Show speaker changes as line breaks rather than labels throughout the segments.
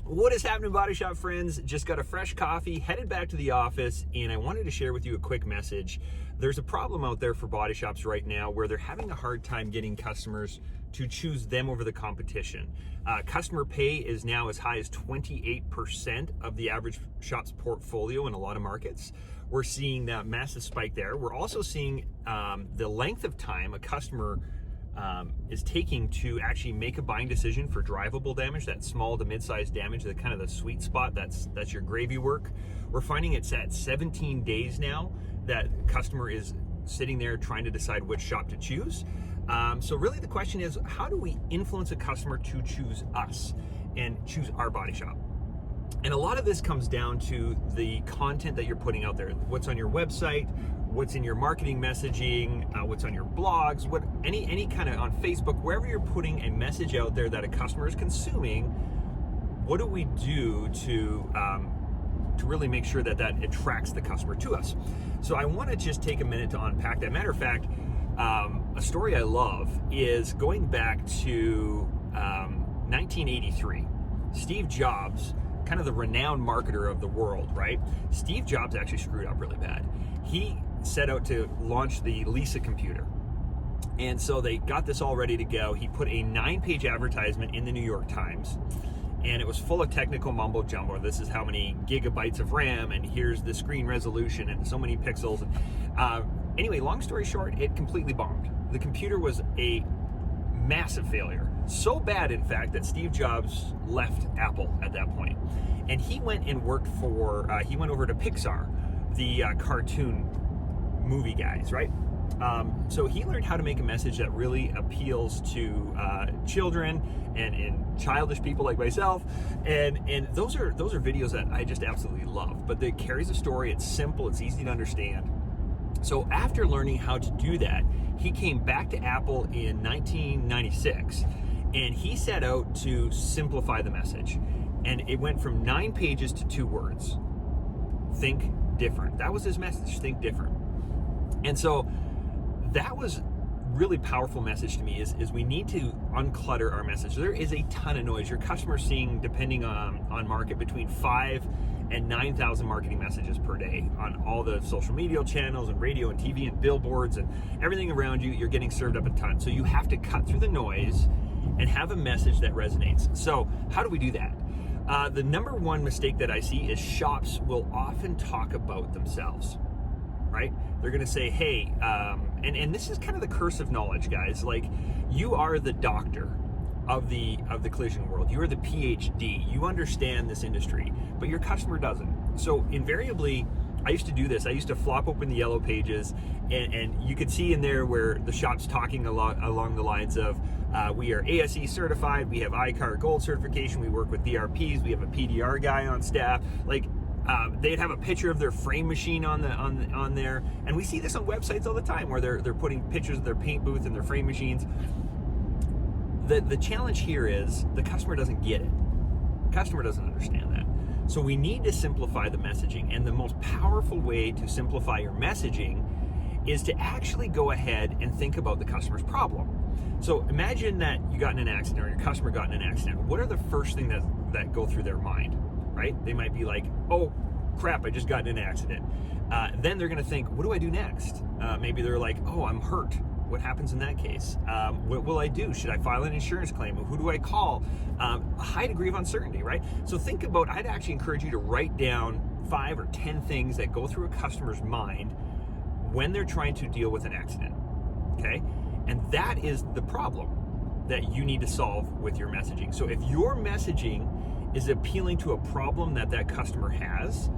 What is happening, Body Shop friends? Just got a fresh coffee, headed back to the office, and I wanted to share with you a quick message. There's a problem out there for body shops right now where they're having a hard time getting customers to choose them over the competition. Customer pay is now as high as 28% of the average shop's portfolio in a lot of markets. We're seeing that massive spike there. We're also seeing the length of time a customer is taking to actually make a buying decision for drivable damage, that small to mid-sized damage, the kind of the sweet spot, that's your gravy work. We're finding it's at 17 days now that customer is sitting there trying to decide which shop to choose. So really the question is, how do we influence a customer to choose us and choose our body shop? And a lot of this comes down to the content that you're putting out there. What's on your website, what's in your marketing messaging, what's on your blogs, any kind of on Facebook, wherever you're putting a message out there that a customer is consuming. What do we do to really make sure that attracts the customer to us? So I want to just take a minute to unpack that. Matter of fact, a story I love is going back to 1983. Steve Jobs, kind of the renowned marketer of the world, right? Steve Jobs actually screwed up really bad. He set out to launch the Lisa computer. And so they got this all ready to go. He put a 9-page advertisement in the New York Times, and it was full of technical mumbo jumbo. This is how many gigabytes of RAM, and here's the screen resolution, and so many pixels. Anyway, long story short, it completely bombed. The computer was a massive failure. So bad, in fact, that Steve Jobs left Apple at that point. And he went and worked for, he went over to Pixar, the cartoon movie guys, right? So he learned how to make a message that really appeals to children and childish people like myself. And those are videos that I just absolutely love. But it carries a story, it's simple, it's easy to understand. So after learning how to do that, he came back to Apple in 1996, and he set out to simplify the message. And it went from 9 pages to 2 words. Think different. That was his message, think different. And so that was really powerful message to me is we need to unclutter our message. There is a ton of noise. Your customer's seeing, depending on market, between 5,000 and 9,000 marketing messages per day on all the social media channels and radio and TV and billboards and everything around you. You're getting served up a ton. So you have to cut through the noise and have a message that resonates. So how do we do that? The number one mistake that I see is shops will often talk about themselves. Right? They're going to say, hey, and this is kind of the curse of knowledge, guys. Like, you are the doctor of the collision world. You are the PhD. You understand this industry, but your customer doesn't. So invariably, I used to do this. I used to flop open the yellow pages, and you could see in there where the shop's talking along the lines of, we are ASE certified, we have ICAR Gold certification, we work with DRPs, we have a PDR guy on staff. Like, they'd have a picture of their frame machine on there, and we see this on websites all the time where they're putting pictures of their paint booth and their frame machines. The challenge here is the customer doesn't get it. The customer doesn't understand that. So we need to simplify the messaging, and the most powerful way to simplify your messaging is to actually go ahead and think about the customer's problem. So imagine that you got in an accident, or your customer got in an accident. What are the first things that go through their mind? Right? They might be like, oh crap, I just got in an accident. Then they're going to think, what do I do next? Maybe they're like, oh, I'm hurt. What happens in that case? What will I do? Should I file an insurance claim? Who do I call? A high degree of uncertainty, right? So think about, I'd actually encourage you to write down 5 or 10 things that go through a customer's mind when they're trying to deal with an accident, okay? And that is the problem that you need to solve with your messaging. So if your messaging is appealing to a problem that customer has,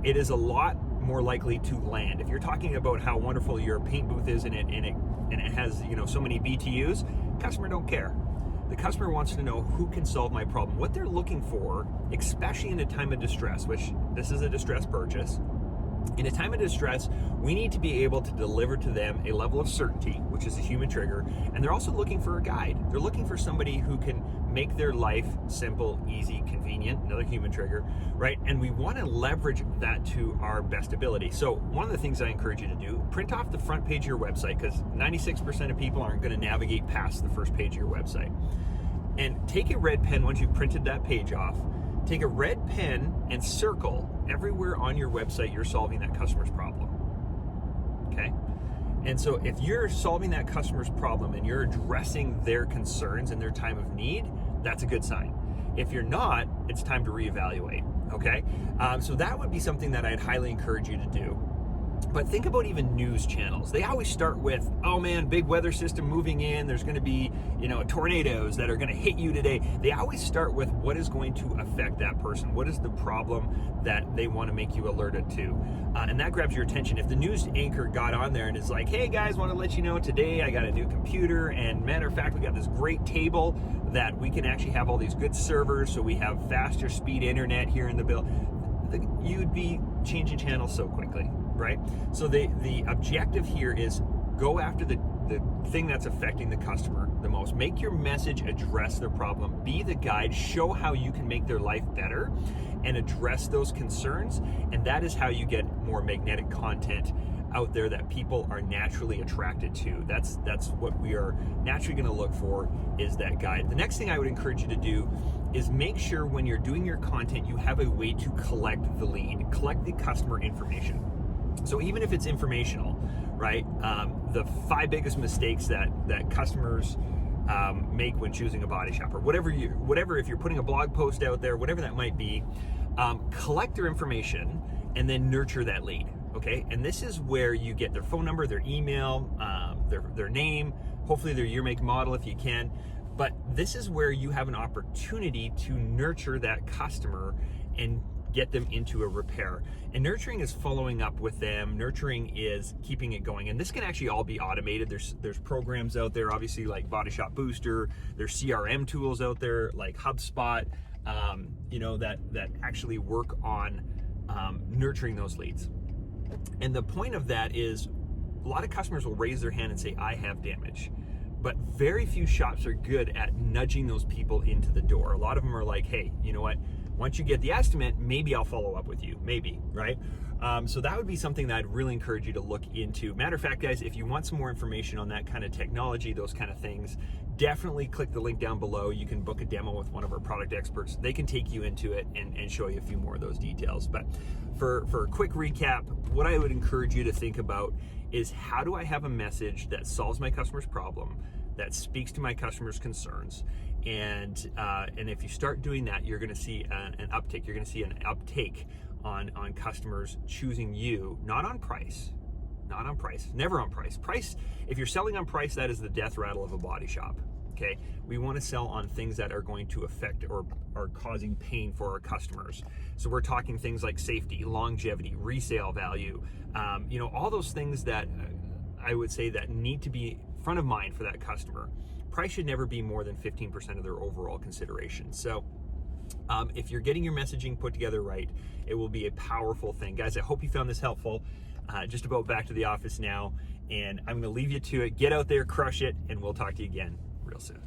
it is a lot more likely to land. If you're talking about how wonderful your paint booth is and it has, so many BTUs, customer don't care. The customer wants to know who can solve my problem. What they're looking for, especially in a time of distress, which this is a distress purchase. In a time of distress, we need to be able to deliver to them a level of certainty, which is a human trigger, and they're also looking for a guide. They're looking for somebody who can make their life simple, easy, convenient, another human trigger, right? And we want to leverage that to our best ability. So one of the things I encourage you to do, print off the front page of your website, because 96% of people aren't going to navigate past the first page of your website. And take a red pen once you've printed that page off, take a red pen and circle everywhere on your website you're solving that customer's problem. Okay? And so if you're solving that customer's problem and you're addressing their concerns in their time of need, that's a good sign. If you're not, it's time to reevaluate. Okay? So that would be something that I'd highly encourage you to do. But think about even news channels. They always start with, oh man, big weather system moving in. There's going to be, tornadoes that are going to hit you today. They always start with what is going to affect that person. What is the problem that they want to make you alerted to? And that grabs your attention. If the news anchor got on there and is like, hey guys, want to let you know today I got a new computer, and matter of fact, we got this great table that we can actually have all these good servers, so we have faster speed internet here in the bill. You'd be changing channels so quickly. Right? So the objective here is go after the thing that's affecting the customer the most. Make your message address their problem. Be the guide. Show how you can make their life better and address those concerns. And that is how you get more magnetic content out there that people are naturally attracted to. That's what we are naturally going to look for, is that guide. The next thing I would encourage you to do is make sure when you're doing your content, you have a way to collect the lead, collect the customer information. So even if it's informational, right? The 5 biggest mistakes that customers make when choosing a body shop, or whatever, if you're putting a blog post out there, whatever that might be, collect their information and then nurture that lead. Okay, and this is where you get their phone number, their email, their name, hopefully their year, make, model if you can. But this is where you have an opportunity to nurture that customer and get them into a repair. And nurturing is following up with them. Nurturing is keeping it going. And this can actually all be automated. There's programs out there, obviously, like Body Shop Booster. There's CRM tools out there like HubSpot, that actually work on nurturing those leads. And the point of that is, a lot of customers will raise their hand and say, I have damage. But very few shops are good at nudging those people into the door. A lot of them are like, hey, you know what? Once you get the estimate, maybe I'll follow up with you, maybe, right? So that would be something that I'd really encourage you to look into. Matter of fact, guys, if you want some more information on that kind of technology, those kind of things, definitely click the link down below. You can book a demo with one of our product experts. They can take you into it and show you a few more of those details. But for a quick recap, what I would encourage you to think about is, how do I have a message that solves my customer's problem, that speaks to my customer's concerns? And if you start doing that, you're going to see an uptick. You're going to see an uptake on customers choosing you, not on price, never on price. Price, if you're selling on price, that is the death rattle of a body shop. Okay, we want to sell on things that are going to affect or are causing pain for our customers. So we're talking things like safety, longevity, resale value, all those things that I would say that need to be front of mind for that customer. Price should never be more than 15% of their overall consideration. So if you're getting your messaging put together right, it will be a powerful thing. Guys, I hope you found this helpful. Just about back to the office now, and I'm going to leave you to it. Get out there, crush it, and we'll talk to you again real soon.